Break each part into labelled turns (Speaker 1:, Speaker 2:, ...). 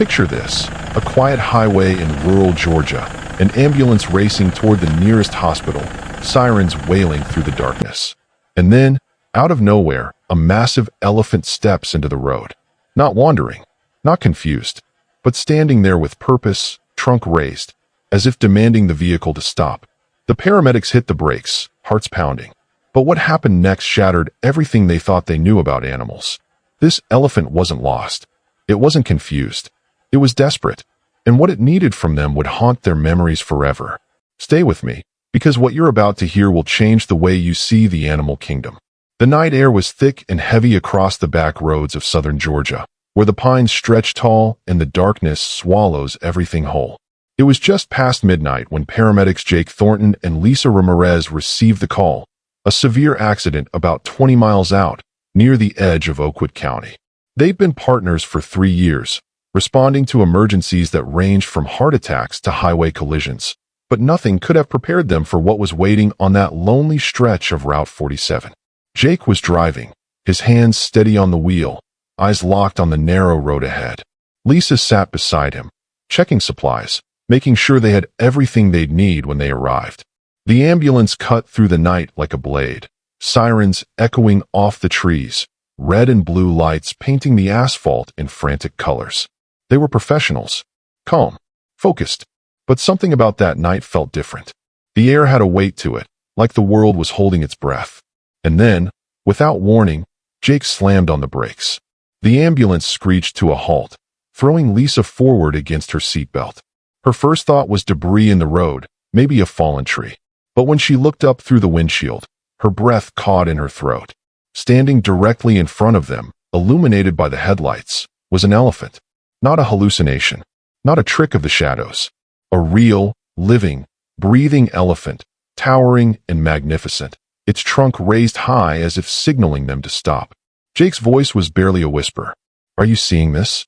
Speaker 1: Picture this, a quiet highway in rural Georgia, an ambulance racing toward the nearest hospital, sirens wailing through the darkness. And then, out of nowhere, a massive elephant steps into the road. Not wandering, not confused, but standing there with purpose, trunk raised, as if demanding the vehicle to stop. The paramedics hit the brakes, hearts pounding. But what happened next shattered everything they thought they knew about animals. This elephant wasn't lost. It wasn't confused. It was desperate, and what it needed from them would haunt their memories forever. Stay with me, because what you're about to hear will change the way you see the animal kingdom. The night air was thick and heavy across the back roads of southern Georgia, where the pines stretch tall and the darkness swallows everything whole. It was just past midnight when paramedics Jake Thornton and Lisa Ramirez received the call, a severe accident about 20 miles out, near the edge of Oakwood County. They'd been partners for 3 years, responding to emergencies that ranged from heart attacks to highway collisions, but nothing could have prepared them for what was waiting on that lonely stretch of Route 47. Jake was driving, his hands steady on the wheel, eyes locked on the narrow road ahead. Lisa sat beside him, checking supplies, making sure they had everything they'd need when they arrived. The ambulance cut through the night like a blade, sirens echoing off the trees, red and blue lights painting the asphalt in frantic colors. They were professionals, calm, focused, but something about that night felt different. The air had a weight to it, like the world was holding its breath. And then, without warning, Jake slammed on the brakes. The ambulance screeched to a halt, throwing Lisa forward against her seatbelt. Her first thought was debris in the road, maybe a fallen tree. But when she looked up through the windshield, her breath caught in her throat. Standing directly in front of them, illuminated by the headlights, was an elephant. Not a hallucination, not a trick of the shadows. A real, living, breathing elephant, towering and magnificent, its trunk raised high as if signaling them to stop. Jake's voice was barely a whisper. "Are you seeing this?"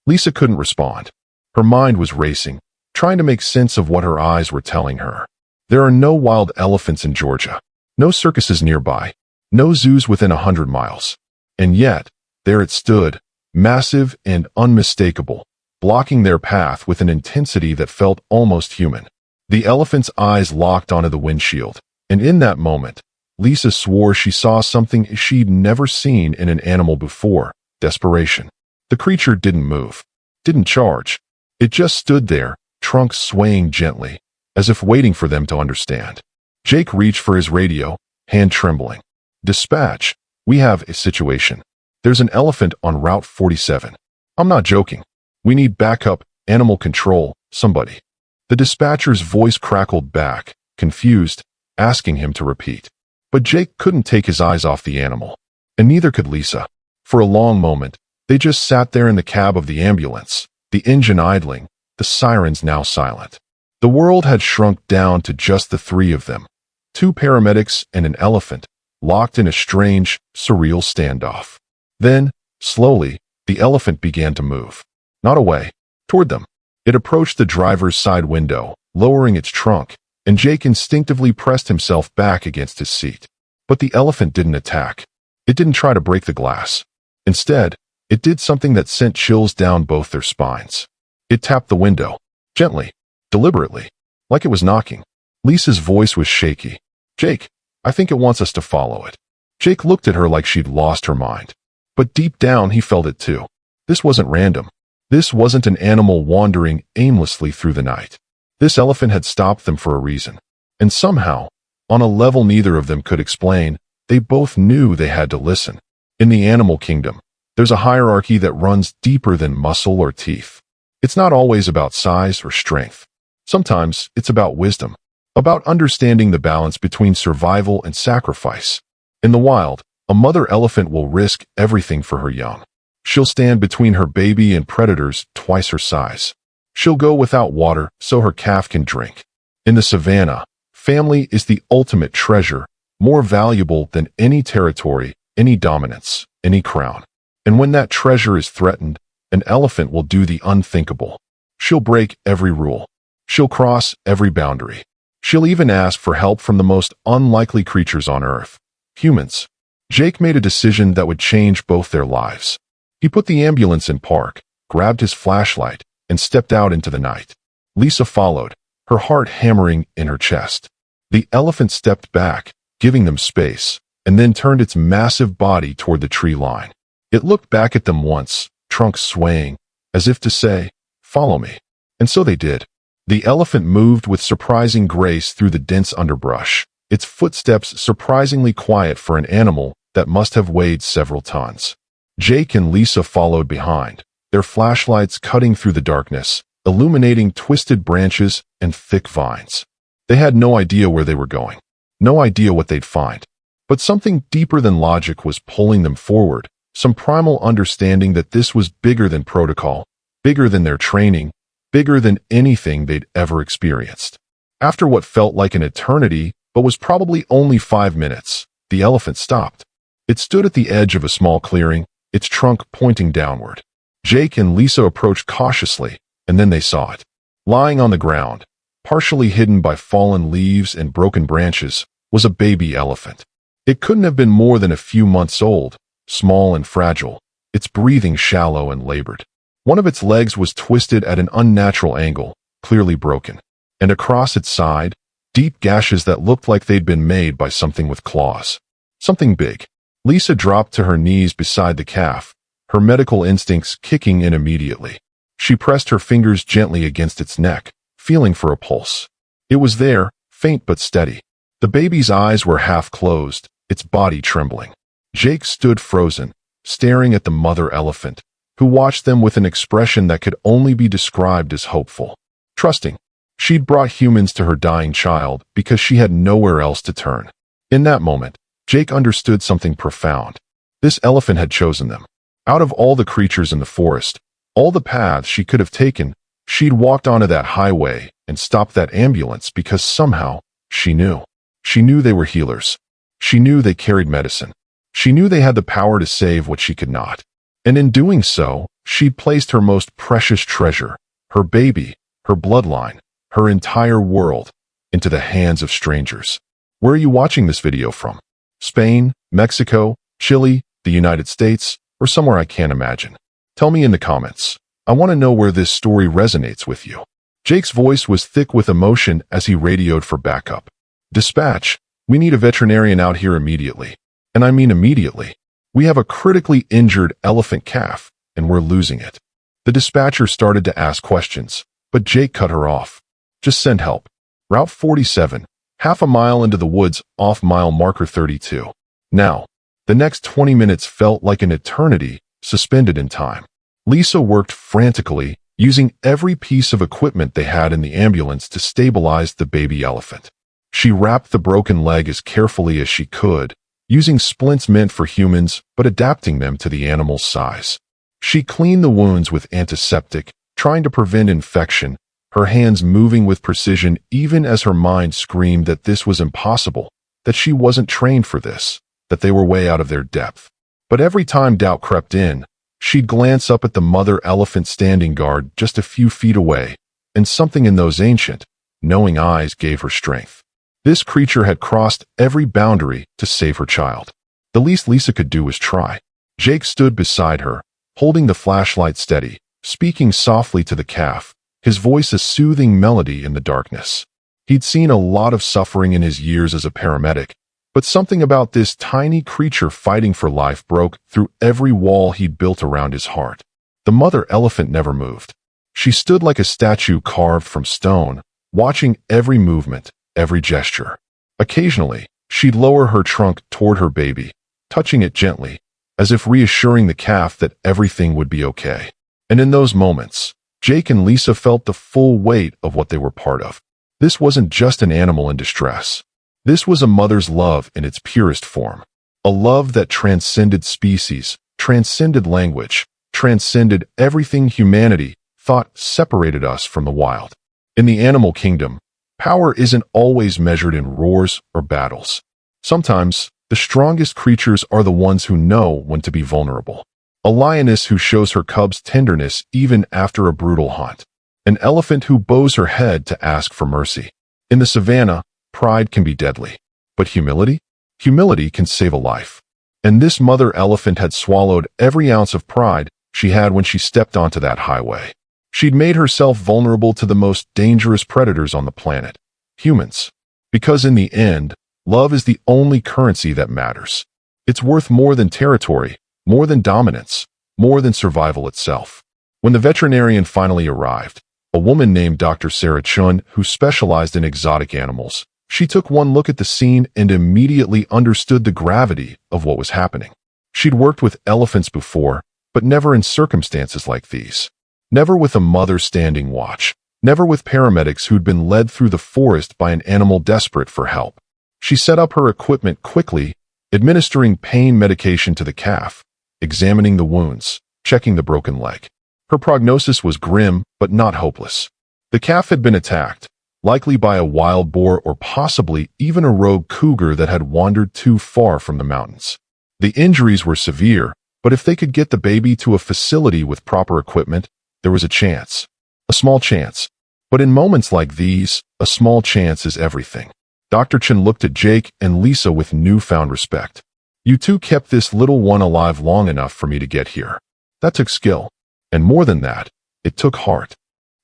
Speaker 1: Lisa couldn't respond. Her mind was racing, trying to make sense of what her eyes were telling her. There are no wild elephants in Georgia, no circuses nearby, no zoos within 100 miles. And yet, there it stood, massive and unmistakable, blocking their path with an intensity that felt almost human. The elephant's eyes locked onto the windshield, and in that moment, Lisa swore she saw something she'd never seen in an animal before: desperation. The creature didn't move, didn't charge. It just stood there, trunk swaying gently, as if waiting for them to understand. Jake reached for his radio, hand trembling. "Dispatch, we have a situation. There's an elephant on Route 47. I'm not joking. We need backup, animal control, somebody." The dispatcher's voice crackled back, confused, asking him to repeat. But Jake couldn't take his eyes off the animal, and neither could Lisa. For a long moment, they just sat there in the cab of the ambulance, the engine idling, the sirens now silent. The world had shrunk down to just the three of them, 2 paramedics and an elephant, locked in a strange, surreal standoff. Then, slowly, the elephant began to move. Not away, toward them. It approached the driver's side window, lowering its trunk, and Jake instinctively pressed himself back against his seat. But the elephant didn't attack. It didn't try to break the glass. Instead, it did something that sent chills down both their spines. It tapped the window, gently, deliberately, like it was knocking. Lisa's voice was shaky. "Jake, I think it wants us to follow it." Jake looked at her like she'd lost her mind. But deep down he felt it too. This wasn't random. This wasn't an animal wandering aimlessly through the night. This elephant had stopped them for a reason. And somehow, on a level neither of them could explain, they both knew they had to listen. In the animal kingdom, there's a hierarchy that runs deeper than muscle or teeth. It's not always about size or strength. Sometimes it's about wisdom, about understanding the balance between survival and sacrifice. In the wild, a mother elephant will risk everything for her young. She'll stand between her baby and predators twice her size. She'll go without water so her calf can drink. In the savannah, family is the ultimate treasure, more valuable than any territory, any dominance, any crown. And when that treasure is threatened, an elephant will do the unthinkable. She'll break every rule. She'll cross every boundary. She'll even ask for help from the most unlikely creatures on Earth, humans. Jake made a decision that would change both their lives. He put the ambulance in park, grabbed his flashlight, and stepped out into the night. Lisa followed, her heart hammering in her chest. The elephant stepped back, giving them space, and then turned its massive body toward the tree line. It looked back at them once, trunk swaying, as if to say, "Follow me." And so they did. The elephant moved with surprising grace through the dense underbrush, its footsteps surprisingly quiet for an animal that must have weighed several tons. Jake and Lisa followed behind, their flashlights cutting through the darkness, illuminating twisted branches and thick vines. They had no idea where they were going, no idea what they'd find. But something deeper than logic was pulling them forward, some primal understanding that this was bigger than protocol, bigger than their training, bigger than anything they'd ever experienced. After what felt like an eternity, but was probably only 5 minutes, the elephant stopped. It stood at the edge of a small clearing, its trunk pointing downward. Jake and Lisa approached cautiously, and then they saw it. Lying on the ground, partially hidden by fallen leaves and broken branches, was a baby elephant. It couldn't have been more than a few months old, small and fragile, its breathing shallow and labored. One of its legs was twisted at an unnatural angle, clearly broken, and across its side, deep gashes that looked like they'd been made by something with claws. Something big. Lisa dropped to her knees beside the calf, her medical instincts kicking in immediately. She pressed her fingers gently against its neck, feeling for a pulse. It was there, faint but steady. The baby's eyes were half closed, its body trembling. Jake stood frozen, staring at the mother elephant, who watched them with an expression that could only be described as hopeful. Trusting. She'd brought humans to her dying child because she had nowhere else to turn. In that moment, Jake understood something profound. This elephant had chosen them. Out of all the creatures in the forest, all the paths she could have taken, she'd walked onto that highway and stopped that ambulance because somehow, she knew. She knew they were healers. She knew they carried medicine. She knew they had the power to save what she could not. And in doing so, she'd placed her most precious treasure, her baby, her bloodline, her entire world, into the hands of strangers. Where are you watching this video from? Spain, Mexico, Chile, the United States, or somewhere I can't imagine? Tell me in the comments. I want to know where this story resonates with you. Jake's voice was thick with emotion as he radioed for backup. Dispatch, we need a veterinarian out here immediately. And I mean immediately. We have a critically injured elephant calf, and we're losing it. The dispatcher started to ask questions, but Jake cut her off. Just send help. Route 47, half a mile into the woods off mile marker 32. Now, the next 20 minutes felt like an eternity, suspended in time. Lisa worked frantically, using every piece of equipment they had in the ambulance to stabilize the baby elephant. She wrapped the broken leg as carefully as she could, using splints meant for humans but adapting them to the animal's size. She cleaned the wounds with antiseptic, trying to prevent infection, her hands moving with precision even as her mind screamed that this was impossible, that she wasn't trained for this, that they were way out of their depth. But every time doubt crept in, she'd glance up at the mother elephant standing guard just a few feet away, and something in those ancient, knowing eyes gave her strength. This creature had crossed every boundary to save her child. The least Lisa could do was try. Jake stood beside her, holding the flashlight steady, speaking softly to the calf, his voice a soothing melody in the darkness. He'd seen a lot of suffering in his years as a paramedic, but something about this tiny creature fighting for life broke through every wall he'd built around his heart. The mother elephant never moved. She stood like a statue carved from stone, watching every movement, every gesture. Occasionally, she'd lower her trunk toward her baby, touching it gently, as if reassuring the calf that everything would be okay. And in those moments, Jake and Lisa felt the full weight of what they were part of. This wasn't just an animal in distress. This was a mother's love in its purest form. A love that transcended species, transcended language, transcended everything humanity thought separated us from the wild. In the animal kingdom, power isn't always measured in roars or battles. Sometimes, the strongest creatures are the ones who know when to be vulnerable. A lioness who shows her cubs tenderness even after a brutal hunt. An elephant who bows her head to ask for mercy. In the savannah, pride can be deadly. But humility? Humility can save a life. And this mother elephant had swallowed every ounce of pride she had when she stepped onto that highway. She'd made herself vulnerable to the most dangerous predators on the planet, humans. Because in the end, love is the only currency that matters. It's worth more than territory, more than dominance, more than survival itself. When the veterinarian finally arrived, a woman named Dr. Sarah Chun, who specialized in exotic animals, she took one look at the scene and immediately understood the gravity of what was happening. She'd worked with elephants before, but never in circumstances like these. Never with a mother standing watch. Never with paramedics who'd been led through the forest by an animal desperate for help. She set up her equipment quickly, administering pain medication to the calf, examining the wounds, checking the broken leg. Her prognosis was grim, but not hopeless. The calf had been attacked, likely by a wild boar or possibly even a rogue cougar that had wandered too far from the mountains. The injuries were severe, but if they could get the baby to a facility with proper equipment, there was a chance. A small chance. But in moments like these, a small chance is everything. Dr. Chen looked at Jake and Lisa with newfound respect. You two kept this little one alive long enough for me to get here. That took skill. And more than that, it took heart.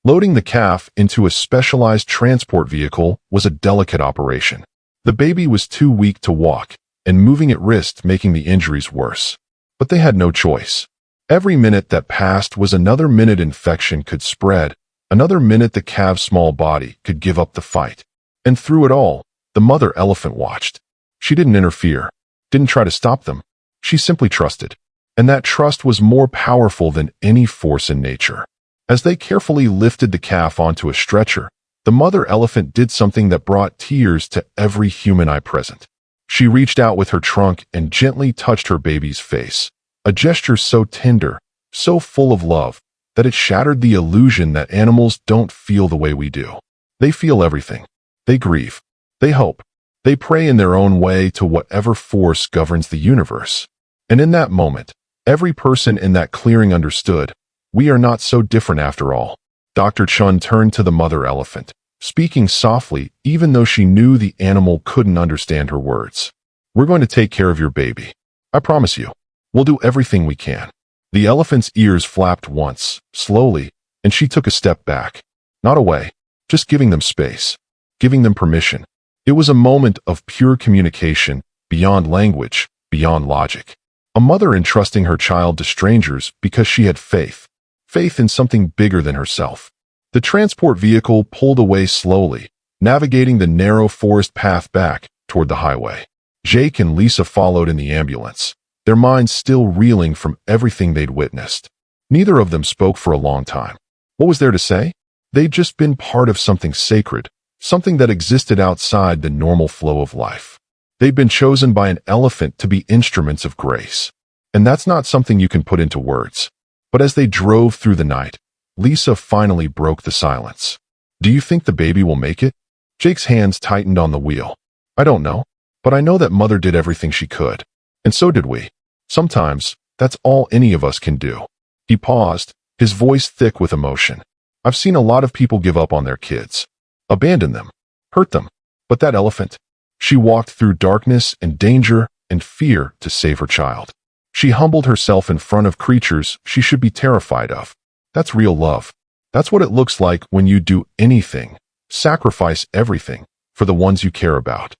Speaker 1: Loading the calf into a specialized transport vehicle was a delicate operation. The baby was too weak to walk, and moving it risked making the injuries worse. But they had no choice. Every minute that passed was another minute infection could spread, another minute the calf's small body could give up the fight. And through it all, the mother elephant watched. She didn't interfere, didn't try to stop them. She simply trusted. And that trust was more powerful than any force in nature. As they carefully lifted the calf onto a stretcher, the mother elephant did something that brought tears to every human eye present. She reached out with her trunk and gently touched her baby's face, a gesture so tender, so full of love, that it shattered the illusion that animals don't feel the way we do. They feel everything. They grieve. They hope. They pray in their own way to whatever force governs the universe. And in that moment, every person in that clearing understood, we are not so different after all. Dr. Chun turned to the mother elephant, speaking softly even though she knew the animal couldn't understand her words. We're going to take care of your baby. I promise you. We'll do everything we can. The elephant's ears flapped once, slowly, and she took a step back. Not away, just giving them space, giving them permission. It was a moment of pure communication, beyond language, beyond logic. A mother entrusting her child to strangers because she had faith. Faith in something bigger than herself. The transport vehicle pulled away slowly, navigating the narrow forest path back toward the highway. Jake and Lisa followed in the ambulance, their minds still reeling from everything they'd witnessed. Neither of them spoke for a long time. What was there to say? They'd just been part of something sacred, something that existed outside the normal flow of life. They'd been chosen by an elephant to be instruments of grace. And that's not something you can put into words. But as they drove through the night, Lisa finally broke the silence. Do you think the baby will make it? Jake's hands tightened on the wheel. I don't know, but I know that Mother did everything she could. And so did we. Sometimes, that's all any of us can do. He paused, his voice thick with emotion. I've seen a lot of people give up on their kids. Abandon them. Hurt them. But that elephant? She walked through darkness and danger and fear to save her child. She humbled herself in front of creatures she should be terrified of. That's real love. That's what it looks like when you do anything, sacrifice everything, for the ones you care about.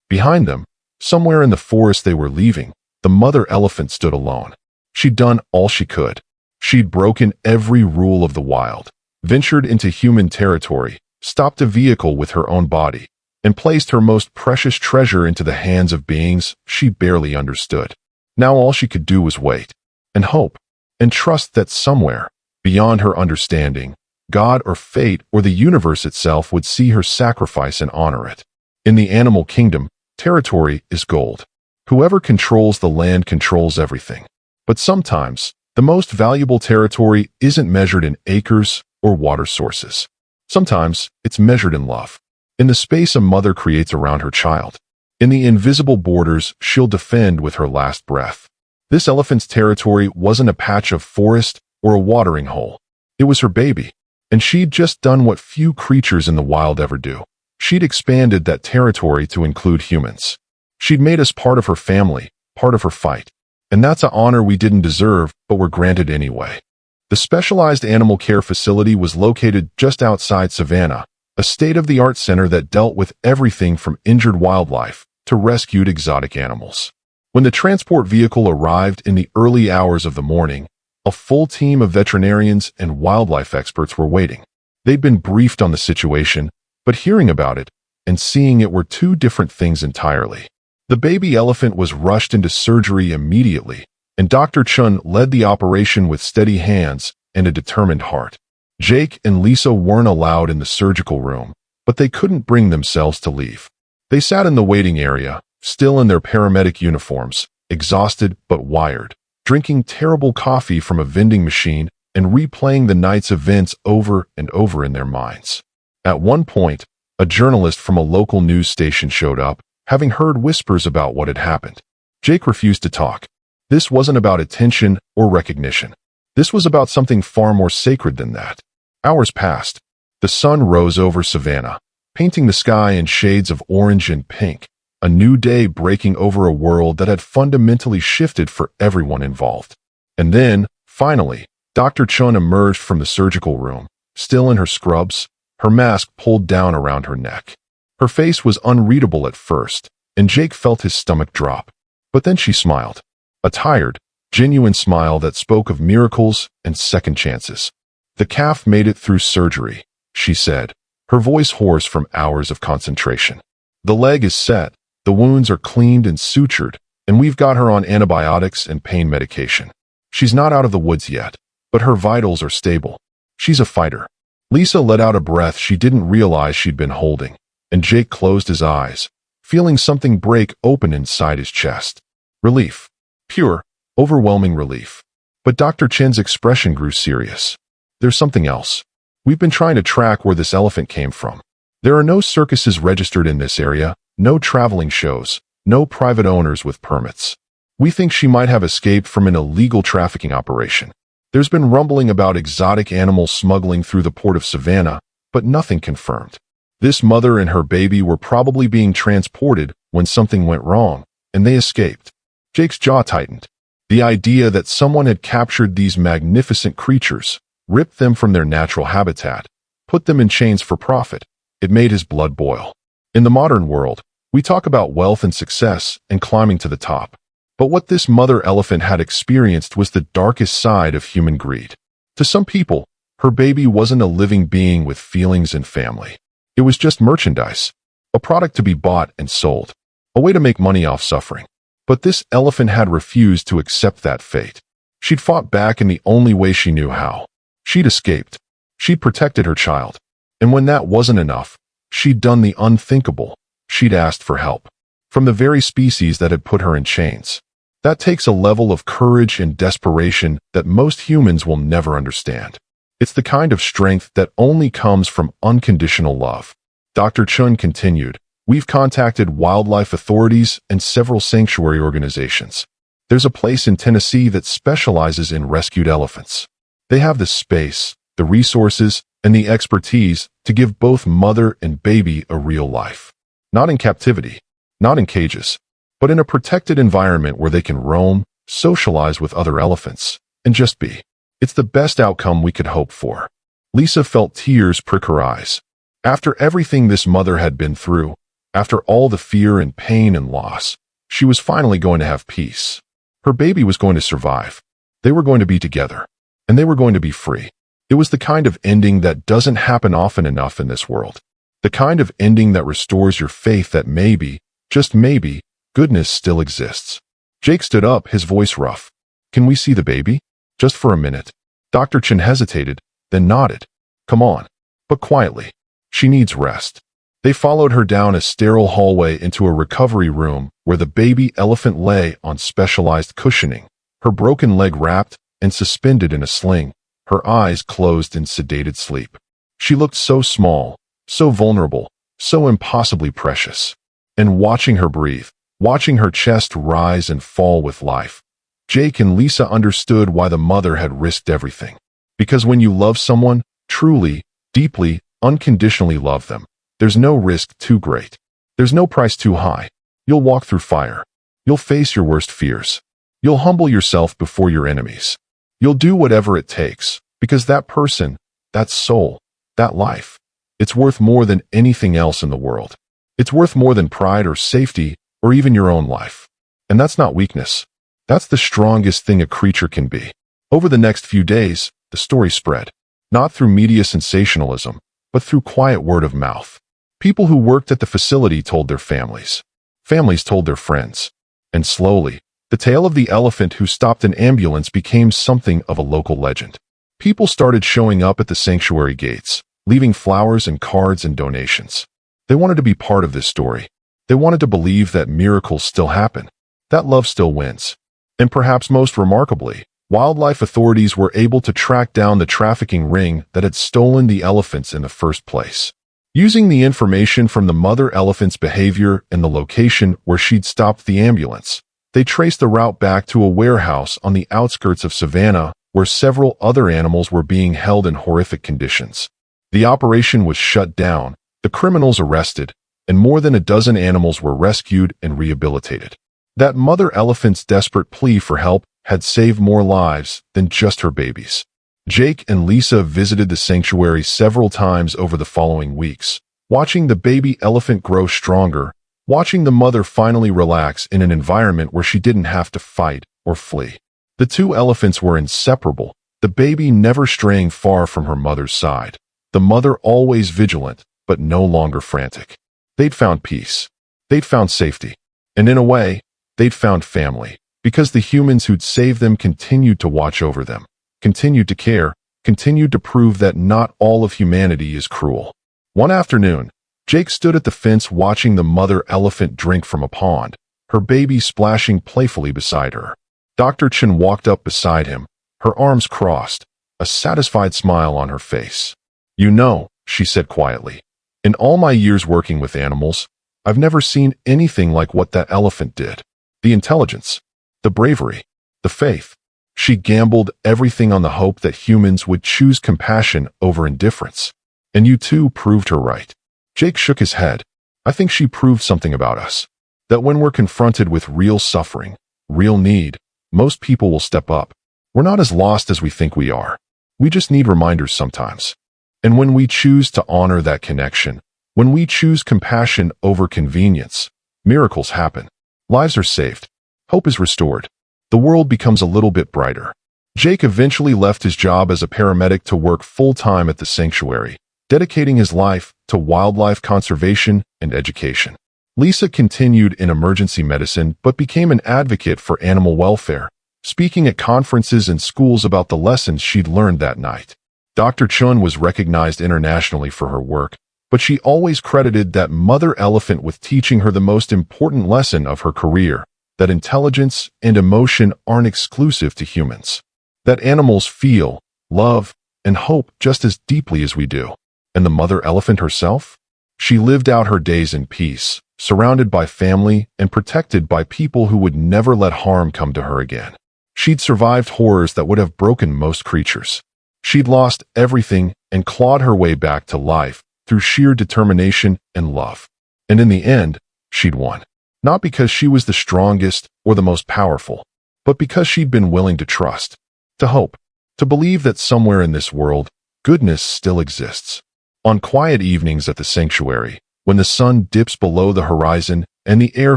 Speaker 1: Behind them, somewhere in the forest they were leaving, the mother elephant stood alone. She'd done all she could. She'd broken every rule of the wild, ventured into human territory, stopped a vehicle with her own body, and placed her most precious treasure into the hands of beings she barely understood. Now all she could do was wait, and hope, and trust that somewhere, beyond her understanding, God or fate or the universe itself would see her sacrifice and honor it. In the animal kingdom, territory is gold. Whoever controls the land controls everything. But sometimes, the most valuable territory isn't measured in acres or water sources. Sometimes, it's measured in love. In the space a mother creates around her child. In the invisible borders she'll defend with her last breath. This elephant's territory wasn't a patch of forest or a watering hole. It was her baby. And she'd just done what few creatures in the wild ever do. She'd expanded that territory to include humans. She'd made us part of her family, part of her fight. And that's an honor we didn't deserve, but were granted anyway. The specialized animal care facility was located just outside Savannah, a state-of-the-art center that dealt with everything from injured wildlife to rescued exotic animals. When the transport vehicle arrived in the early hours of the morning, a full team of veterinarians and wildlife experts were waiting. They'd been briefed on the situation, but hearing about it and seeing it were two different things entirely. The baby elephant was rushed into surgery immediately, and Dr. Chun led the operation with steady hands and a determined heart. Jake and Lisa weren't allowed in the surgical room, but they couldn't bring themselves to leave. They sat in the waiting area, still in their paramedic uniforms, exhausted but wired, drinking terrible coffee from a vending machine and replaying the night's events over and over in their minds. At one point, a journalist from a local news station showed up, having heard whispers about what had happened. Jake refused to talk. This wasn't about attention or recognition. This was about something far more sacred than that. Hours passed. The sun rose over Savannah, painting the sky in shades of orange and pink, a new day breaking over a world that had fundamentally shifted for everyone involved. And then, finally, Dr. Chun emerged from the surgical room, still in her scrubs, her mask pulled down around her neck. Her face was unreadable at first, and Jake felt his stomach drop. But then she smiled. A tired, genuine smile that spoke of miracles and second chances. "The calf made it through surgery," she said, her voice hoarse from hours of concentration. "The leg is set, the wounds are cleaned and sutured, and we've got her on antibiotics and pain medication. She's not out of the woods yet, but her vitals are stable. She's a fighter." Lisa let out a breath she didn't realize she'd been holding, and Jake closed his eyes, feeling something break open inside his chest. Relief. Pure, overwhelming relief. But Dr. Chen's expression grew serious. "There's something else. We've been trying to track where this elephant came from. There are no circuses registered in this area, no traveling shows, no private owners with permits. We think she might have escaped from an illegal trafficking operation. There's been rumbling about exotic animal smuggling through the port of Savannah, but nothing confirmed. This mother and her baby were probably being transported when something went wrong, and they escaped." Jake's jaw tightened. The idea that someone had captured these magnificent creatures, ripped them from their natural habitat, put them in chains for profit, it made his blood boil. In the modern world, we talk about wealth and success and climbing to the top. But what this mother elephant had experienced was the darkest side of human greed. To some people, her baby wasn't a living being with feelings and family. It was just merchandise, a product to be bought and sold, a way to make money off suffering. But this elephant had refused to accept that fate. She'd fought back in the only way she knew how. She'd escaped. She'd protected her child. And when that wasn't enough, she'd done the unthinkable. She'd asked for help. From the very species that had put her in chains. That takes a level of courage and desperation that most humans will never understand. It's the kind of strength that only comes from unconditional love. Dr. Chun continued, "We've contacted wildlife authorities and several sanctuary organizations. There's a place in Tennessee that specializes in rescued elephants. They have the space, the resources, and the expertise to give both mother and baby a real life. Not in captivity, not in cages, but in a protected environment where they can roam, socialize with other elephants, and just be. It's the best outcome we could hope for." Lisa felt tears prick her eyes. After everything this mother had been through, after all the fear and pain and loss, she was finally going to have peace. Her baby was going to survive. They were going to be together, and they were going to be free. It was the kind of ending that doesn't happen often enough in this world. The kind of ending that restores your faith that maybe, just maybe, goodness still exists. Jake stood up, his voice rough. "Can we see the baby? Just for a minute." Dr. Chen hesitated, then nodded. "Come on." But quietly. "She needs rest." They followed her down a sterile hallway into a recovery room where the baby elephant lay on specialized cushioning, her broken leg wrapped and suspended in a sling, her eyes closed in sedated sleep. She looked so small, so vulnerable, so impossibly precious. And watching her breathe, watching her chest rise and fall with life, Jake and Lisa understood why the mother had risked everything. Because when you love someone, truly, deeply, unconditionally love them, there's no risk too great. There's no price too high. You'll walk through fire. You'll face your worst fears. You'll humble yourself before your enemies. You'll do whatever it takes, because that person, that soul, that life, it's worth more than anything else in the world. It's worth more than pride or safety or even your own life. And that's not weakness. That's the strongest thing a creature can be. Over the next few days, the story spread, not through media sensationalism, but through quiet word of mouth. People who worked at the facility told their families. Families told their friends. And slowly, the tale of the elephant who stopped an ambulance became something of a local legend. People started showing up at the sanctuary gates, leaving flowers and cards and donations. They wanted to be part of this story. They wanted to believe that miracles still happen, that love still wins. And perhaps most remarkably, wildlife authorities were able to track down the trafficking ring that had stolen the elephants in the first place. Using the information from the mother elephant's behavior and the location where she'd stopped the ambulance, they traced the route back to a warehouse on the outskirts of Savannah where several other animals were being held in horrific conditions. The operation was shut down, the criminals arrested, and more than a dozen animals were rescued and rehabilitated. That mother elephant's desperate plea for help had saved more lives than just her babies. Jake and Lisa visited the sanctuary several times over the following weeks, watching the baby elephant grow stronger, watching the mother finally relax in an environment where she didn't have to fight or flee. The two elephants were inseparable, the baby never straying far from her mother's side, the mother always vigilant, but no longer frantic. They'd found peace. They'd found safety. And in a way, they'd found family, because the humans who'd saved them continued to watch over them, continued to care, continued to prove that not all of humanity is cruel. One afternoon, Jake stood at the fence watching the mother elephant drink from a pond, her baby splashing playfully beside her. Dr. Chen walked up beside him, her arms crossed, a satisfied smile on her face. "You know," she said quietly, "in all my years working with animals, I've never seen anything like what that elephant did. The intelligence, the bravery, the faith. She gambled everything on the hope that humans would choose compassion over indifference. And you too proved her right." Jake shook his head. "I think she proved something about us. That when we're confronted with real suffering, real need, most people will step up. We're not as lost as we think we are. We just need reminders sometimes. And when we choose to honor that connection, when we choose compassion over convenience, miracles happen. Lives are saved. Hope is restored. The world becomes a little bit brighter." Jake eventually left his job as a paramedic to work full-time at the sanctuary, dedicating his life to wildlife conservation and education. Lisa continued in emergency medicine but became an advocate for animal welfare, speaking at conferences and schools about the lessons she'd learned that night. Dr. Chun was recognized internationally for her work, but she always credited that mother elephant with teaching her the most important lesson of her career, that intelligence and emotion aren't exclusive to humans. That animals feel, love, and hope just as deeply as we do. And the mother elephant herself? She lived out her days in peace, surrounded by family and protected by people who would never let harm come to her again. She'd survived horrors that would have broken most creatures. She'd lost everything and clawed her way back to life through sheer determination and love. And in the end, she'd won. Not because she was the strongest or the most powerful, but because she'd been willing to trust, to hope, to believe that somewhere in this world, goodness still exists. On quiet evenings at the sanctuary, when the sun dips below the horizon and the air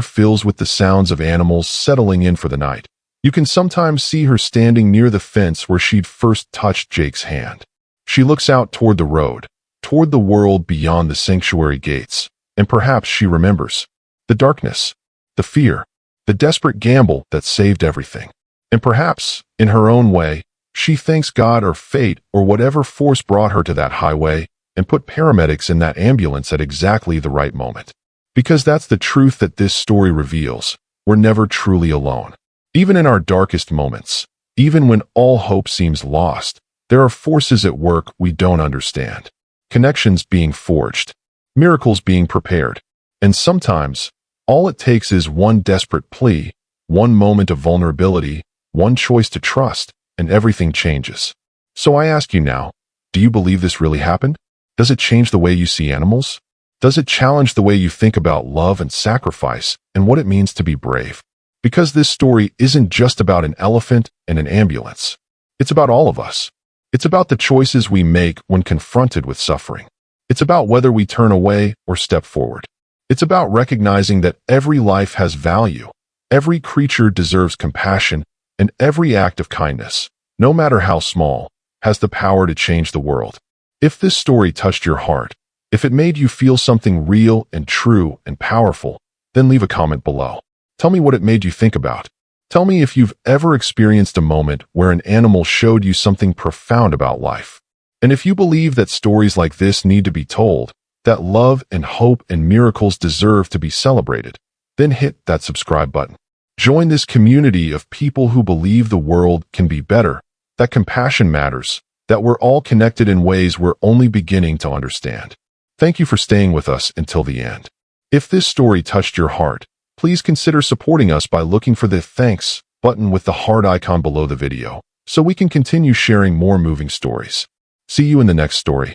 Speaker 1: fills with the sounds of animals settling in for the night, you can sometimes see her standing near the fence where she'd first touched Jake's hand. She looks out toward the road, toward the world beyond the sanctuary gates, and perhaps she remembers the darkness, the fear, the desperate gamble that saved everything. And perhaps, in her own way, she thanks God or fate or whatever force brought her to that highway and put paramedics in that ambulance at exactly the right moment. Because that's the truth that this story reveals. We're never truly alone. Even in our darkest moments, even when all hope seems lost, there are forces at work we don't understand. Connections being forged, miracles being prepared, and sometimes, all it takes is one desperate plea, one moment of vulnerability, one choice to trust, and everything changes. So I ask you now, do you believe this really happened? Does it change the way you see animals? Does it challenge the way you think about love and sacrifice and what it means to be brave? Because this story isn't just about an elephant and an ambulance. It's about all of us. It's about the choices we make when confronted with suffering. It's about whether we turn away or step forward. It's about recognizing that every life has value, every creature deserves compassion, and every act of kindness, no matter how small, has the power to change the world. If this story touched your heart, if it made you feel something real and true and powerful, then leave a comment below. Tell me what it made you think about. Tell me if you've ever experienced a moment where an animal showed you something profound about life. And if you believe that stories like this need to be told, that love and hope and miracles deserve to be celebrated, then hit that subscribe button. Join this community of people who believe the world can be better, that compassion matters, that we're all connected in ways we're only beginning to understand. Thank you for staying with us until the end. If this story touched your heart, please consider supporting us by looking for the thanks button with the heart icon below the video, so we can continue sharing more moving stories. See you in the next story.